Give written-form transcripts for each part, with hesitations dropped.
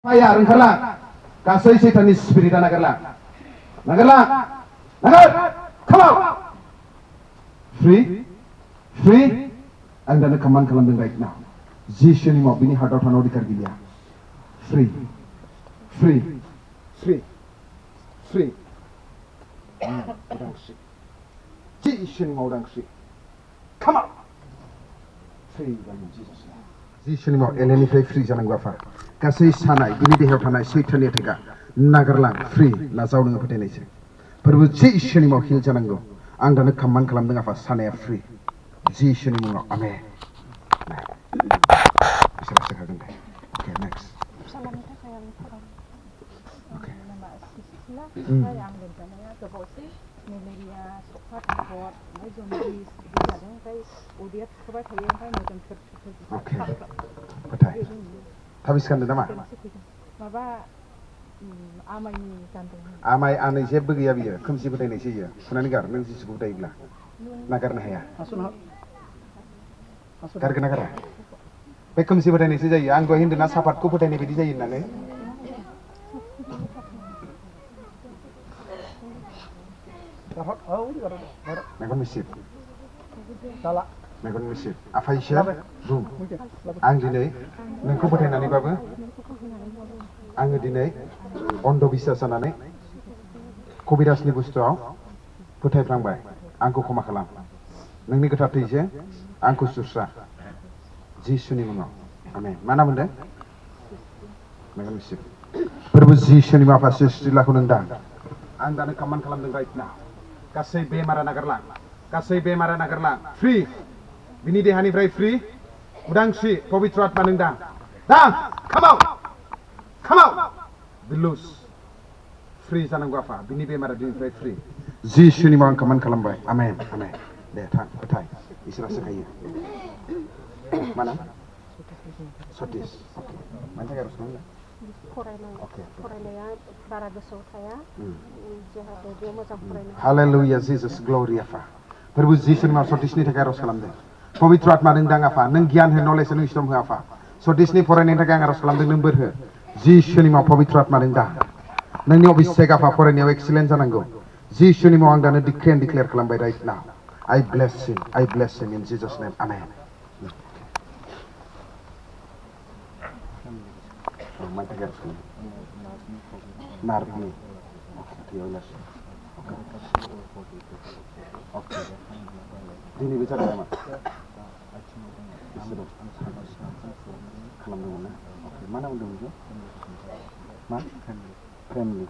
Fire oंखारला गासै सैताननि स्पिरिटआ नागारला नागार come out free आं दानो कमान्ड खालामदों right now जिसुनि मुङाव बिनि हार्टआव थानाय अधिकार गैलिया free उदांस्रि जिसुनि मुङाव उदांस्रि come out free in Jesus name जिसुनि मुङाव एलेनिफ्राय फ्रि जानांगौ आफा गासै सानाय बिनि देहायाव थानाय सैताननि अटैकआ नागारलां फ्रि नाजाव नोङो फोथायनायसै फोरबो जिसुनि मुङाव हिल जानांगौ आं दानो कमान्ड खालामदों आफा सानाया फ्रि जिसुनि मुङाव आमेन इसोरा सिखायगोन दे ओके नेक्स्ट फिसालानि थाखाय आं ओके आं लोमजानाया गोबावसै मेलेरिया सखा थांगद ओमफ्राय जन्दिस बिदि जादों ओमफ्राय उदैया थुखोबाय थायो ओमफ्राय मोदोमफोर ओके फोथाय थाबिस गानदों नामा माबा आमायनि गानदों आमाय आनै जेबो गैया बियो खोमसि फोथायनायसो इयो फुनानै गार नों जिसुखौ फोथायोब्ला नागारनो हाया गारगोन ना गारा बे खोमसि फोथायनायसो जायो आं दहाय होनदोंना साफातखौ फोथायनाय बायदि जायो होननानै मेगन मिसिब मेगन मिसिब आफा इसोर बुं आं दिनै नोंखौ फोथायनानैबाबो आङो दिनै अन्ध बिश्वास जानानै कबिराजनि बुस्थुआव फोथायफ्लांबाय आंखौ क्षमा खालाम नोंनि गोथार थैजों आंखौ सुस्रा जिसुनि मुङाव आमेन मा नाम होनदों मेगन मिसिब फोरबो जिसुनि मुङाव आफा सिस्टिलाखौ नों दां आं दानो कमान्ड खालामदों राइट नाउ गासै बेमारा नागारलां फ्रि बिनि देहानिफ्राय फ्रि उदांस्रि पबित्र आत्मा नों दां come out be loose free जानांगौ आफा बिनि बेमारा दिनैनिफ्राय फ्रि जिसुनि मुङाव आं कमान्ड खालामबाय आमेन दे थां फोथाय इसोरा सिखायो मा नाम सतीश मानि थाखाय आरज खालामदों फरायनाया बारा गोसोआव थाया जाहाथे बे मोजां फरायनो हालेलुया जिसास ग्ल'रि आफा फोरबो जिसुनि मुङाव सतीशनि थाखाय आरज खालामदों पबित्र आत्मा नों दां आफा नों गियान हो नलेज नों इस्टम हो आफा सतीशनि फरायनायनि थाखाय आं आरज खालामदों नों बोर हो जिसुनि मुङाव पबित्र आत्मा नों दां नोंनि अभिषेक आफा फरायनायाव एक्सिलेन्ट जानांगौ जिसुनि मुङाव आं दानो डिक्री एन्ड डिक्लेयार खालामबाय right now I bless him in Jesus name amen Narni okay dini bicara sama खालामदोंमोन ना ओके मा नाम होनदों बेखौ मा फेमिलि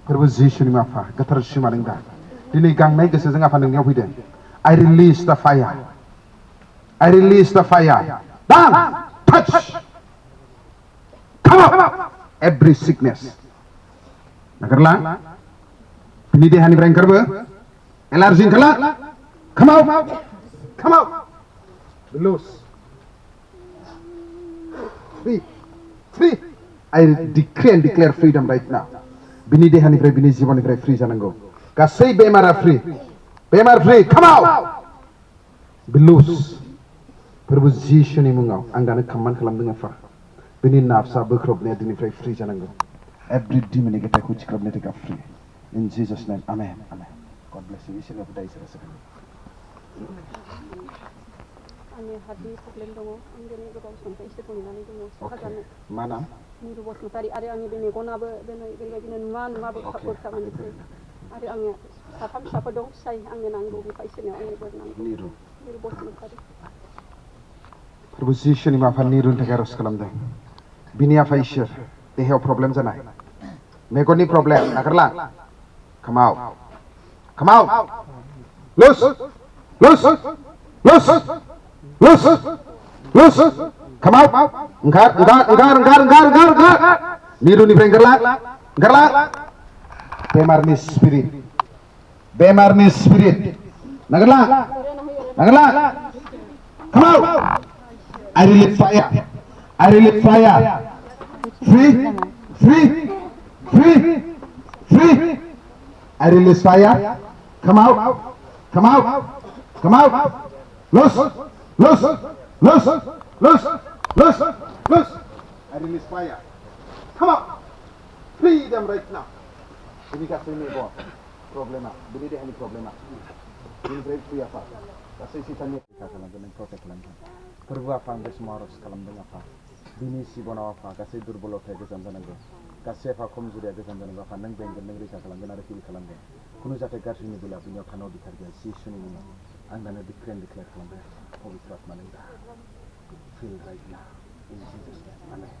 फोरबो जिसुनि आफा गोथार सिमा नों दा दिनै गांनाय गोसोजों आफा नोंनियाव फैदों I release the fire down touch come out every sickness nagarla बिनि देहानिफ्राय ओंखारबो allergy ओंखारला come out loose free I decree and declare freedom right now बिनि देहानिफ्राय बिनि जिबननिफ्राय फ्रि जानांगौ गासै बेमारा free come out be loose फोरबो जिसुनि मुङाव आं दानो कमान्ड खालामदों आफा बिनि नार्भसा बोख्रबनाया दिनैनिफ्राय फ्रि जानांगौ एभ्रि डिमनिक एटाकखौ थिख्राबनो थाखाय फ्रि इन जिसास नेम आमेन गड ब्लेस यू इसोरनि फोथाय इसोरा सिखायो आंनि हार्टनि प्रब्लेम दङ आं दिनै गोबाव समनिफ्राय इसोरखौ नेनानै दङ साजानो मा नाम मिरु बसुमतारी आरो आंनि बे मेगनाबो बेबायदिनो नुवा बोखाबोनोसै आरो आंनि साथाम फिसाफोर दं फिसाय आंनो नांगौ बिफा इसोरनियाव आंनो बोर नांगौ मिरु बसुमतारी फोरबो जिसुनि आफा निरुनि थाखाय आरज खालामदों बिनि आफा इसोर देहायाव प्रब्लेम जानाय मेगननि प्रब्लेम नागारलां come out loose come out ओंखार निरुनिफ्राय ओंखारला बेमारनि स्पिरिट नागारला come out I release fire free I release fire come out loose Loose! Loose! Loose! Loose! Loose! I release fire. Come on! Free them right now. Ini kasih ni boh. Problema. Bini dia ni problema. Ini break free apa? Kasih sisa ni kita kalau dengan protect lagi. Perlu apa yang semua harus kalau dengan apa? Bini si bona apa? Kasih durbulok ya kesan sana go. Kasih apa komzuri ya kesan sana go. Apa neng bengkel neng risa kalau dengan ada feel kalau dengan. Kuno jatuh garis ni bila punya kanau dikarya si suni ni. Anda nak declare kalau dengan. Oh itu apa neng dah. Feel right now. In Jesus name. Amen.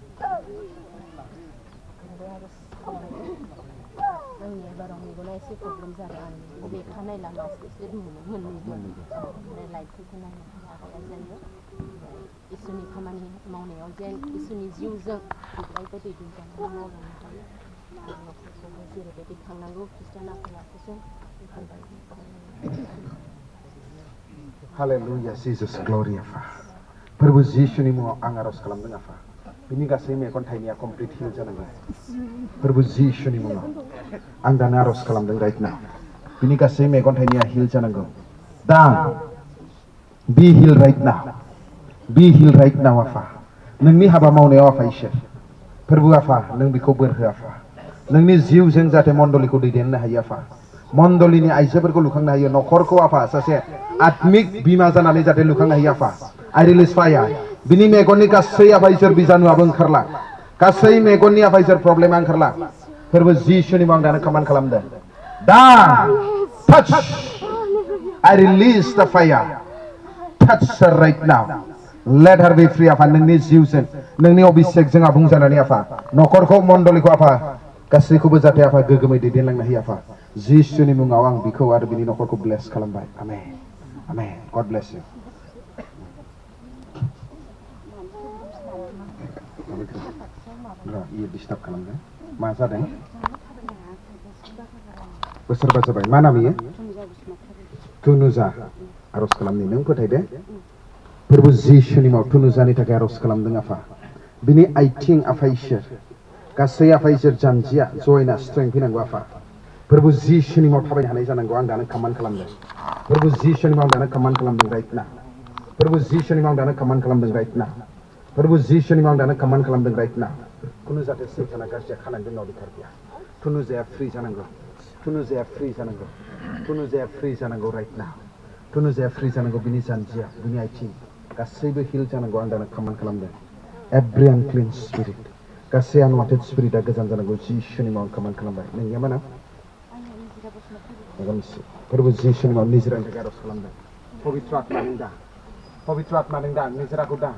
आंनि बाराव मेगना एसे problem जादों आं लेखा नायलाङा एसे मोननै लाइटफोरखौ नायनो हाया जायो इसोरनि खामानि मावनायाव जेन इसोरनि जिउजों जेब्लायबो दैदेनजानो मावलांनो हायो न'खरखौबो जेरैबायदि खांनांगौ खृष्टान आखल आखुजों Hallelujah, Jesus, glory of God. Perbu Yesusनि मुङाव आं आरज खालामदों आफा बिनि गासै मेगन थाइनाया कमप्लिट हिल जानांगौ प्रभु जिसुनि मुङाव आं दानो आरज खालामदों राइट नाउ बिनि गासै मेगन थाइनाया हिल जानांगौ दा बि हिल राइट नाउ आफा नोंनि हाबा मावनायाव आफा इसोर प्रभु आफा नों बिखौ बोर हो आफा नोंनि जिउजों जाहाथे मण्डलीखौ दैदेननो हायो आफा मण्डलीनि आइजोफोरखौ लुखांनो हायो न'खरखौ आफा सासे आत्मिक बिमा जानानै जाहाथे लुखांनो हायो आफा I release fire. Bini megoni kasih apa isor bizanu abang kerla. Kasih megoni apa isor problem ang kerla. Perbu Yesusनि मुङाव दानो command खालामदों. Da, touch. I release the fire. Touch her right now. Let her be free apa nengni jiusen, nengni obisek jeng abung janani apa. Nokor mondoli ko apa. Kasih ko bejate apa gegemi didenlang nahi apa. Yesusनि मुङाव आं बिखौ आरो बिनि नखरखौ bless खालामबाय. Amen. Amen. God bless you. Iya disturb खालामदों मा जादों बोसोरबा जाबाय मा नाम इयो तुनुजा आरज खालामनि नों फोथायदे फोरबो जिसुनि मुङाव तुनुजानि थाखाय आरज खालामदों आफा बिनि आइथिं आफा इसोर गासै आफा इसोर जानजिया जयना स्ट्रेंथ फैनांगौ आफा फोरबो जिसुनि मुङाव थाबायनो हानाय जानांगौ आं दानो कमान्ड खालामदों फोरबो जिसुनि मुङाव दानो कमान्ड खालामदों राइट ना फोरबो जिसुनि मुङाव दानो कमान्ड खालामदों राइट ना फोरबो जिसुनि मुङाव दानो कमान्ड खालामदों राइट ना कुनु जाते सैताना गाज्रिया खानांगोन नाव दिखारबिया तुनुजाया फ्रि जानांगौ तुनुजाया फ्रि जानांगौ तुनुजाया फ्रि जानांगौ राइट ना तुनुजाया फ्रि जानांगौ बिनि जानजिया बिनि आइथिं गासैबो हिल जानांगौ आं दानो कमान्ड खालामदों एभ्रि अनक्लीन स्पिरिट गासै अनवान्टेड स्पिरिटआ गोजान जानांगौ जिसुनि मुङाव कमान्ड खालामबाय नोंनिया मा नाम फोरबो जिसुनि मुङाव निजिरानि थाखाय आरज खालामदों पबित्र आत्मा नों दा निजिराखौ दा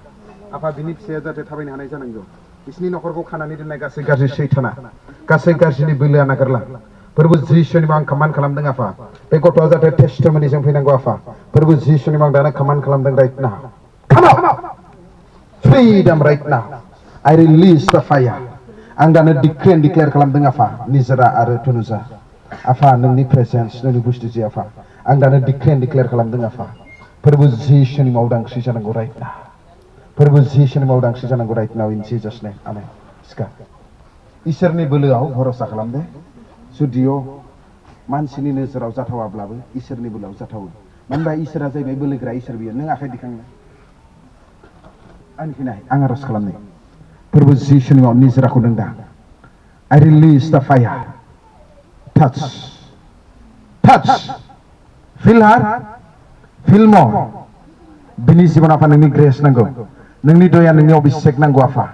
आफा बिनि फिसाया जाहाथे थाबायनो हानाय जानांगौ बिसिनि नखरखौ खानानै दोननाय गासै गाज्रि सैताना गासै गाज्रिनि बोलोआ नागारला फोरबो जिसुनि मुङाव आं कमान्ड खालामदों आफा बे गथ'आ जाहाथे टेस्टिमनिजों फैनांगौ आफा फोरबो जिसुनि मुङाव दानो कमान्ड खालामदों right now come on freedom right now I release the fire आं दानो डिक्लेयार खालामदों आफा निजरा आरो तुनुजा आफा नोंनि प्रेजेन्स नोंनि बुस्थुजि आफा आं दानो डिक्लेयार खालामदों आफा फोरबो जिसुनि मुङाव उदांस्रि जानांगौ राइट नाउ फोरबो जिसुनि मुङाव उदांस्रि जानांगौ राइट नाउ इन जीसस नेम आमेन सिखा इसोरनि बोलोआव भरोसा खालामदे जुदिअ मानसिनि नोजोराव जाथावाब्लाबो इसोरनि बोलोआव जाथावो मानो होनबा इसोरा जाहैबाय बोलोग्रा इसोर बियो नों आखाइ दिखांनो आंनिखै नाय आं आरज खालामनाय फोरबो जिसुनि मुङाव निजराखौ नों दा I release the fire touch feel her feel more बिनि जिबन आफा नोंनि ग्रेस नांगौ नोंनि दया नोंनि अभिषेक नांगौ आफा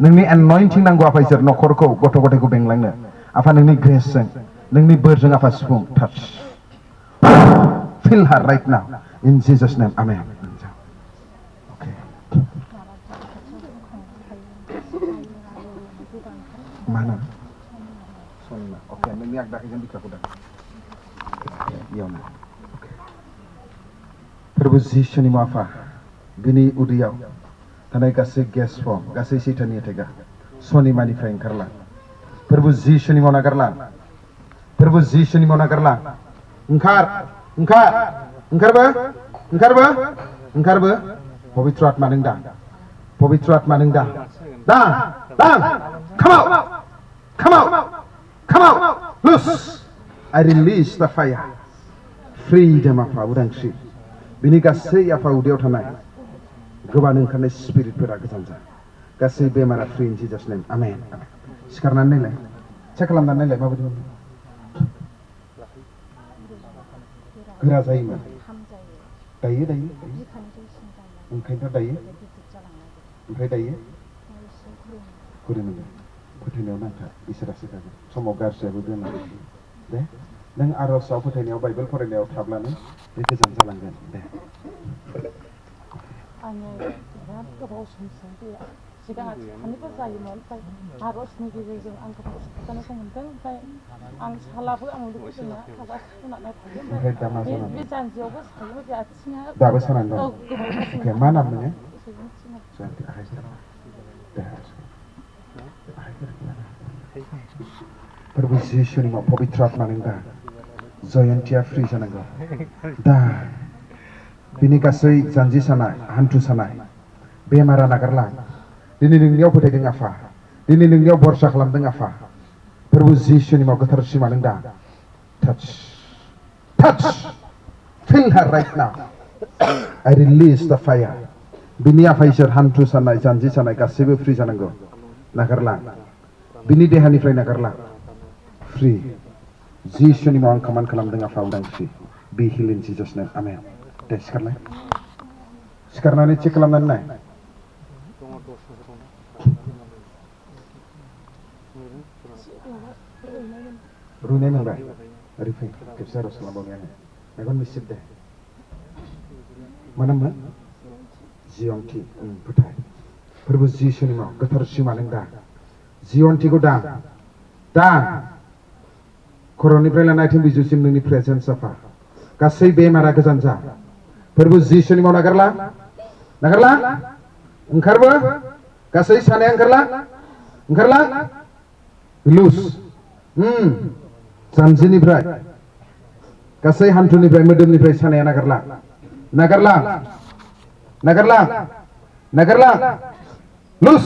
नोंनि एनॉइंटिं नांगौ आफा इसोर नखरखौ गथ' गथायखौ बेंलांनो आफा नोंनि ग्रेसजों नोंनि बोरजों आफा सुफुं touch feel her right now in Jesus name amen okay mana sonna okay nोंनि आगदाखैजों बिखाखौ दा इयावनो फोरबो जिसुनि मुङाव आफा बिनि उदैयाव थानाय गासै गेस फर्म गासै सैताननि अटेकआ सनिमानिफ्राय ओंखारला फोरबो जिसुनि मुङाव नागारला फोरबो जिसुनि मुङाव नागारला ओंखारबो पवित्र आत्मा नों दा पवित्र आत्मा नों दा come out loose I release the fire freedom आफा उदांस्रि बिनि गासै आफा उदैयाव थानाय गोबानो ओंखारनाय स्पिरिटफोरा गोजान जा गासै बेमारा फ्रि इन जिजास नेम आमेन सिखारनानै नायलाय चेक खालामनानै नायलाय माबायदि मोनो गोरा जायोमोन दायो ओंखायनोथ' दायो ओमफ्राय दायो गुरै मोनो फोथायनायाव नांथा इसोरा सिखारगोन समाव गाज्रियाबो दोनो दे नों आर'जआव फोथायनायाव बाइबेल फरायनायाव थाब्लानो बे गोजान जालांगोन दे आङो बिराद गोबाव समसिम बे सिगां सानैबो जायोमोन ओमफ्राय आर'जनि गेजेरजों आं गोबां सुखुजानायखौ मोन्दों ओमफ्राय आं सालाबो आं लोगोफोरना हाबा सुनानै थायो ओमफ्राय दा मा बे जानानै जानजियावबो सायो बे आथिङा दाबो सानानै दं औ गोबाव मा नाम नोङो गोबाव जयन्ति आखाइ दे प्रभु जिसुनि मुङाव पबित्र आत्मा नों दा जयन्तिया फ्रि जानांगौ दा बिनि गासै जानजि सानाय हान्थु सानाय बेमारा नागारलां दिनै नोंनियाव फोथायदों आफा दिनै नोंनियाव भरसा खालामदों आफा प्रभु जिसुनि मुङाव गोथार सिमा नों दा touch fill her right now I release the fire बिनि आफा इसोर हान्थु सानाय जानजि सानाय गासैबो फ्रि जानांगौ नागारलां बिनि देहानिफ्राय नागारलां फ्रि जिसुनि मुङाव आं कमान्ड खालामदों आफा उदांस्रि बि हिल इन जिजास नेम आमेन दे सिखारनाय सिखारनानै चेक खालामनानै नाय रुइनाय मोनबाय ओरै फै खेबसे आर'ज खालामबावनि आङो मेगन मिसिब दे मा नाममोन जियन्ति फोथाय फोरबो जिसुनि मुङाव गोथार सिमा नों दा जियन्तिखौ दा खर'निफ्राय लाना आथिं बिजुसिम नोंनि प्रेजेन्स आफा गासै बेमारा गोजान जा फोरबो जिसुनि मुङाव नागारला ओंखारबो गासै सानाया ओंखारला लुज जानजिनिफ्राय गासै हान्थुनिफ्राय मोदोमनिफ्राय सानाया नागारला लुज